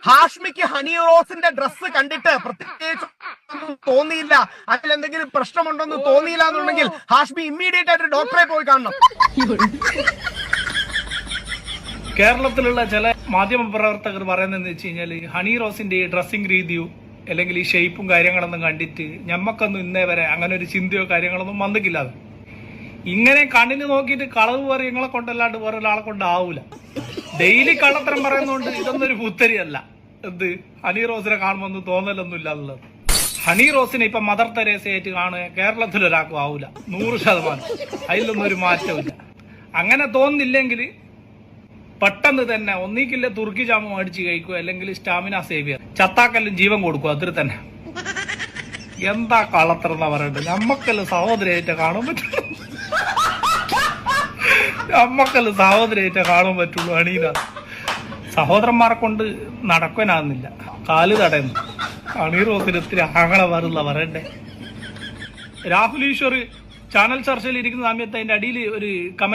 ഹാഷ്മിക്ക് honey റോസിന്റെ dress കണ്ടിട്ട് പ്രത്യേകിച്ച് തോന്നിയില്ല, അതിൽ എന്തെങ്കിലും പ്രശ്നമുണ്ടെന്ന് തോന്നിയില്ല എന്നുണ്ടെങ്കിൽ ഹാഷ്മി ഇമ്മീഡിയറ്റ് ആയിട്ട് ഡോക്ടറെ പോയി കാണണം. കേരളത്തിലുള്ള ചില മാധ്യമ പ്രവർത്തകർ പറയുന്നതെന്ന് വെച്ച് കഴിഞ്ഞാൽ ഹണി റോസിന്റെ ഈ ഡ്രസ്സിംഗ് രീതിയും അല്ലെങ്കിൽ ഈ ഷേപ്പും കാര്യങ്ങളൊന്നും കണ്ടിട്ട് ഞമ്മക്കൊന്നും ഇന്നേ വരെ അങ്ങനെ ഒരു ചിന്തയോ കാര്യങ്ങളൊന്നും വന്നിട്ടില്ല. ഇങ്ങനെ കണ്ണിന് നോക്കിയിട്ട് കളവ് പറയങ്ങളെ കൊണ്ടല്ലാണ്ട് വേറെ ഒരാളെ കൊണ്ടാവൂല. ഡെയിലി കള്ളത്തരം പറയുന്നതുകൊണ്ട് ഇതൊന്നും ഒരു പുത്തരിയല്ല. എന്ത് ഹണി റോസിനെ കാണുമ്പോൾ തോന്നലൊന്നും ഇല്ല എന്നുള്ളത്. ഹണി റോസിനെ ഇപ്പൊ മദർ തെരേസയായിട്ട് കാണുക കേരളത്തിൽ ഒരാൾക്കും ആവൂല, 100%. അതിലൊന്നും ഒരു മാറ്റമില്ല. അങ്ങനെ തോന്നുന്നില്ലെങ്കിൽ പെട്ടെന്ന് തന്നെ ഒന്നിക്കില്ല തുർക്കി ജാമം അടിച്ച് കഴിക്കുക, അല്ലെങ്കിൽ സ്റ്റാമിന സേവിയർ ചത്താക്കെല്ലാം ജീവൻ കൊടുക്കുക. അത്ര തന്നെ. എന്താ കള്ളത്തരം എന്നാ പറയണ്ടത്? നമ്മക്കെല്ലാം സഹോദരിയായിട്ട് കാണാൻ പറ്റുള്ളൂ. നമ്മക്കെല്ലാം സഹോദരിയായിട്ട് കാണാൻ പറ്റുള്ളൂ. അണീന സഹോദരന്മാരെ കൊണ്ട് നടക്കാനാകുന്നില്ല, കാല് തടയുന്നു. ഹണി റോസിന് ഒത്തിരി ആങ്ങളെ വരുള്ള പറയണ്ടേ. രാഹുൽ ഈശ്വർ ചാനൽ ചർച്ചയിൽ ഇരിക്കുന്ന സമയത്ത് അതിന്റെ അടിയിൽ ഒരു കമന്റ്